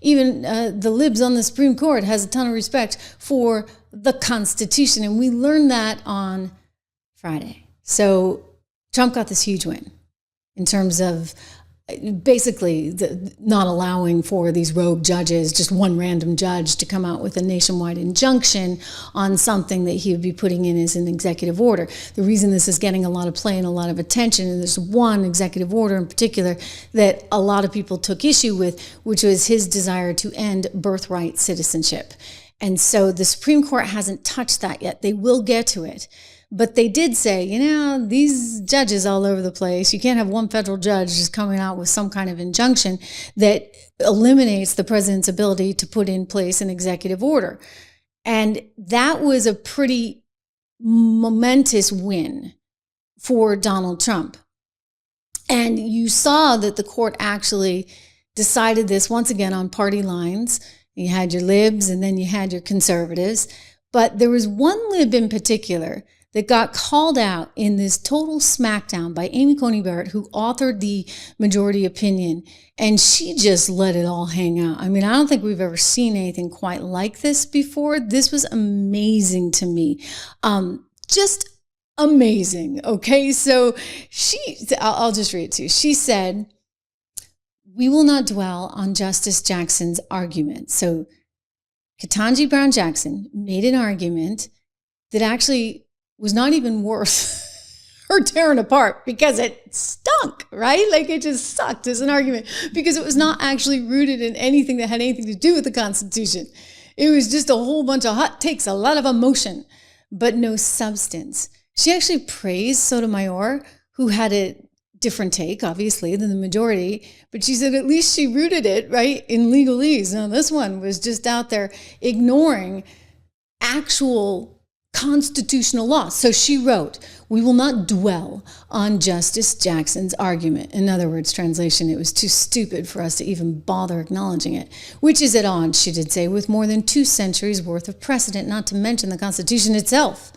even the libs on the Supreme Court has a ton of respect for the Constitution. And we learned that on Friday. So Trump got this huge win in terms of basically not allowing for these rogue judges, just one random judge, to come out with a nationwide injunction on something that he would be putting in as an executive order. The reason this is getting a lot of play and a lot of attention, and there's one executive order in particular that a lot of people took issue with, which was his desire to end birthright citizenship. And so the Supreme Court hasn't touched that yet. They will get to it. But they did say, these judges all over the place, you can't have one federal judge just coming out with some kind of injunction that eliminates the president's ability to put in place an executive order. And that was a pretty momentous win for Donald Trump. And you saw that the court actually decided this once again on party lines. You had your libs and then you had your conservatives. But there was one lib in particular that got called out in this total smackdown by Amy Coney Barrett, who authored the majority opinion, and she just let it all hang out. I mean, I don't think we've ever seen anything quite like this before. This was amazing to me. Just amazing. Okay, so I'll just read it to you. She said, "We will not dwell on Justice Jackson's argument." So Ketanji Brown Jackson made an argument that actually was not even worth her tearing apart because it stunk, right? Like, it just sucked as an argument because it was not actually rooted in anything that had anything to do with the Constitution. It was just a whole bunch of hot takes, a lot of emotion, but no substance. She actually praised Sotomayor, who had a different take, obviously, than the majority, but she said at least she rooted it, right, in legalese. Now, this one was just out there ignoring actual constitutional law. So she wrote, "We will not dwell on Justice Jackson's argument." In other words, translation, it was too stupid for us to even bother acknowledging it, which is at odds, she did say, with more than 2 centuries worth of precedent, not to mention the Constitution itself.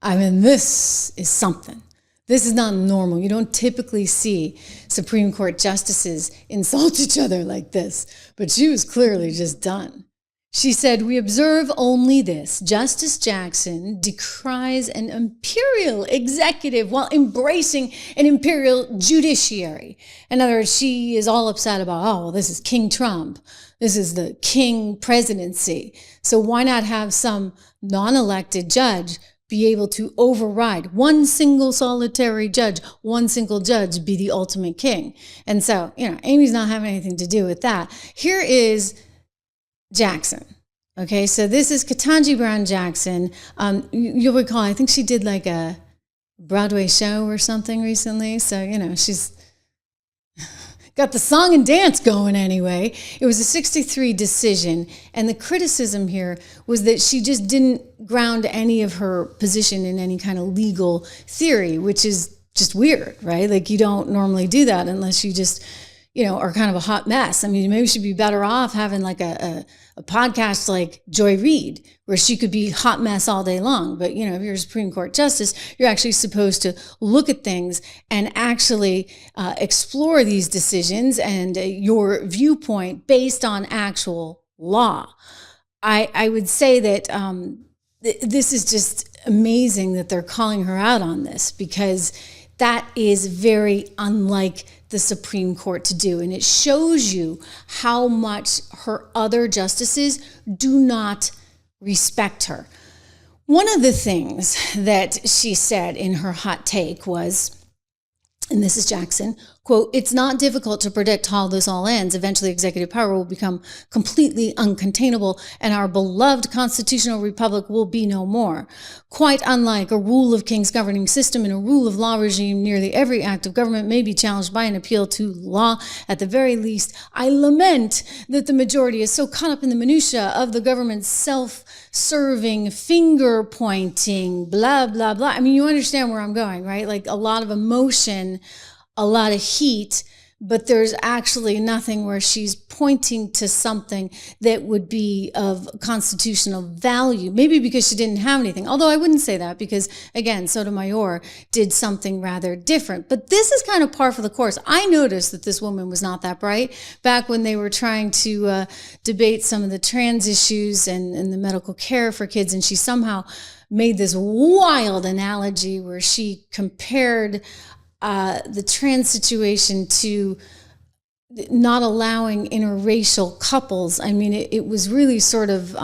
I mean, this is something. This is not normal. You don't typically see Supreme Court justices insult each other like this, but she was clearly just done. She said, "We observe only this. Justice Jackson decries an imperial executive while embracing an imperial judiciary." In other words, she is all upset about, this is King Trump. This is the King presidency. So why not have some non-elected judge be able to override one single solitary judge, one single judge be the ultimate king? And so, Amy's not having anything to do with that. Here is Jackson. Okay, so this is Ketanji Brown Jackson. You'll recall, I think she did like a Broadway show or something recently. So, she's got the song and dance going anyway. It was a 6-3 decision. And the criticism here was that she just didn't ground any of her position in any kind of legal theory, which is just weird, right? Like, you don't normally do that unless you just, are kind of a hot mess. I mean, maybe she'd be better off having like a podcast like Joy Reid, where she could be hot mess all day long. But, if you're a Supreme Court justice, you're actually supposed to look at things and actually explore these decisions and your viewpoint based on actual law. I would say that this is just amazing that they're calling her out on this, because that is very unlike the Supreme Court to do. And it shows you how much her other justices do not respect her. One of the things that she said in her hot take was, and this is Jackson, quote, "It's not difficult to predict how this all ends. Eventually, executive power will become completely uncontainable, and our beloved constitutional republic will be no more. Quite unlike a rule of kings governing system and a rule of law regime, nearly every act of government may be challenged by an appeal to law. At the very least, I lament that the majority is so caught up in the minutia of the government's self-serving, finger-pointing, blah, blah, blah." I mean, you understand where I'm going, right? Like, a lot of emotion, a lot of heat, but there's actually nothing where she's pointing to something that would be of constitutional value. Maybe because she didn't have anything. Although I wouldn't say that because, again, Sotomayor did something rather different. But this is kind of par for the course. I noticed that this woman was not that bright back when they were trying to debate some of the trans issues and the medical care for kids. And she somehow made this wild analogy where she compared the trans situation to not allowing interracial couples. I mean, it was really sort of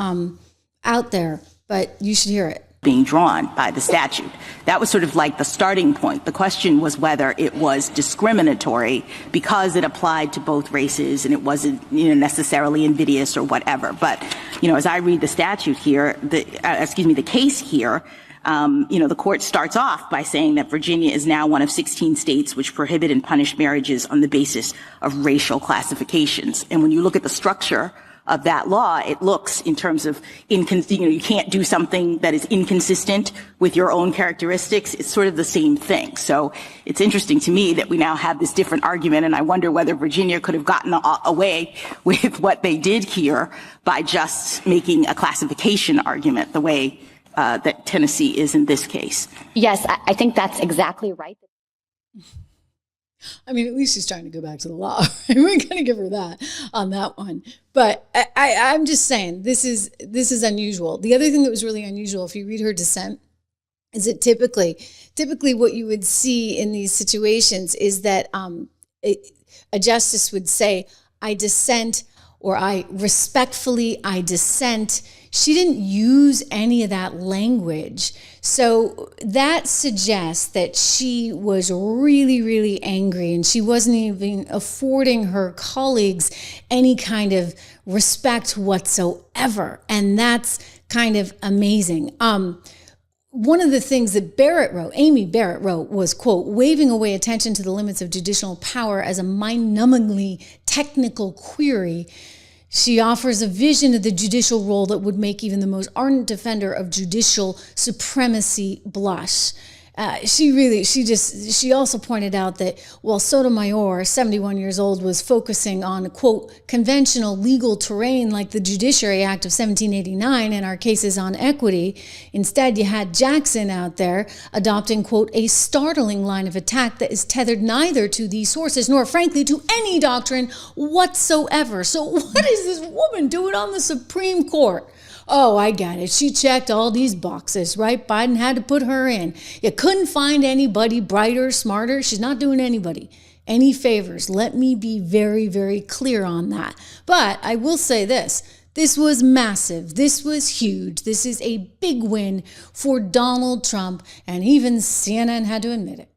out there, but you should hear it. Being drawn by the statute. That was sort of like the starting point. The question was whether it was discriminatory because it applied to both races and it wasn't, necessarily invidious or whatever. But, as I read the statute here, the case here, the court starts off by saying that Virginia is now one of 16 states which prohibit and punish marriages on the basis of racial classifications. And when you look at the structure of that law, it looks in terms of, you can't do something that is inconsistent with your own characteristics. It's sort of the same thing. So it's interesting to me that we now have this different argument, and I wonder whether Virginia could have gotten away with what they did here by just making a classification argument the way that Tennessee is in this case. Yes, I think that's exactly right. I mean, at least she's trying to go back to the law. We're going to give her that on that one. But I'm just saying, this is unusual. The other thing that was really unusual, if you read her dissent, is that typically what you would see in these situations is that a justice would say, I dissent, or I dissent. She didn't use any of that language. So that suggests that she was really, really angry and she wasn't even affording her colleagues any kind of respect whatsoever. And that's kind of amazing. One of the things that Amy Barrett wrote was, quote, waving away attention to the limits of judicial power as a mind-numbingly technical query. She offers a vision of the judicial role that would make even the most ardent defender of judicial supremacy blush. She also pointed out that while Sotomayor, 71 years old, was focusing on, quote, conventional legal terrain like the Judiciary Act of 1789 and our cases on equity, instead you had Jackson out there adopting, quote, a startling line of attack that is tethered neither to these sources nor, frankly, to any doctrine whatsoever. So what is this woman doing on the Supreme Court? Oh, I got it. She checked all these boxes, right? Biden had to put her in. You couldn't find anybody brighter, smarter. She's not doing anybody any favors. Let me be very, very clear on that. But I will say this. This was massive. This was huge. This is a big win for Donald Trump, and even CNN had to admit it.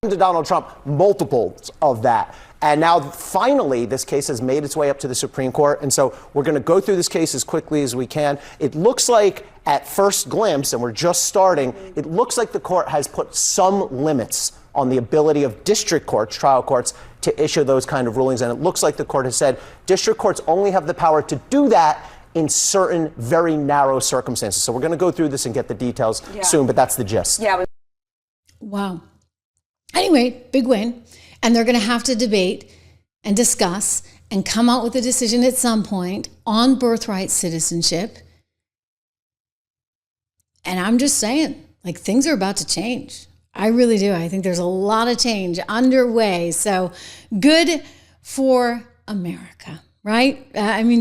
To Donald Trump, multiples of that. And now, finally, this case has made its way up to the Supreme Court. And so we're going to go through this case as quickly as we can. It looks like, at first glimpse, and we're just starting, it looks like the court has put some limits on the ability of district courts, trial courts, to issue those kind of rulings. And it looks like the court has said district courts only have the power to do that in certain very narrow circumstances. So we're going to go through this and get the details soon, but that's the gist. Yeah. Wow. Anyway, big win. And they're going to have to debate and discuss and come out with a decision at some point on birthright citizenship. And I'm just saying, things are about to change. I really do. I think there's a lot of change underway. So good for America, right?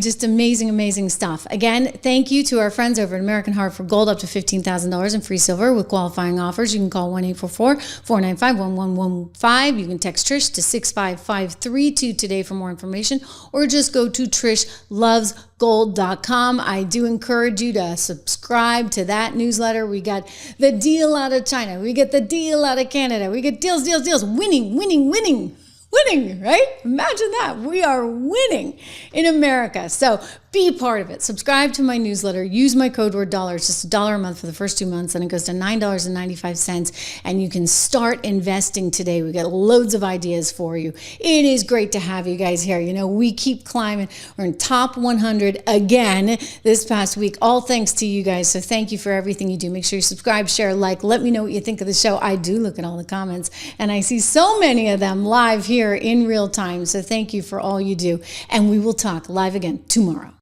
Just amazing, amazing stuff. Again, thank you to our friends over at American Heart for Gold, up to $15,000 in free silver with qualifying offers. You can call 1-844-495-1115. You can text Trish to 65532 today for more information, or just go to trishlovesgold.com. I do encourage you to subscribe to that newsletter. We got the deal out of China. We get the deal out of Canada. We get deals, winning. Winning, right? Imagine that. We are winning in America. So be part of it. Subscribe to my newsletter. Use my code word $. It's just $1 a month for the first 2 months, and it goes to $9.95, and you can start investing today. We got loads of ideas for you. It is great to have you guys here. We keep climbing. We're in top 100 again this past week, all thanks to you guys. So thank you for everything you do. Make sure you subscribe, share, like. Let me know what you think of the show. I do look at all the comments, and I see so many of them live here here in real time. So thank you for all you do. And we will talk live again tomorrow.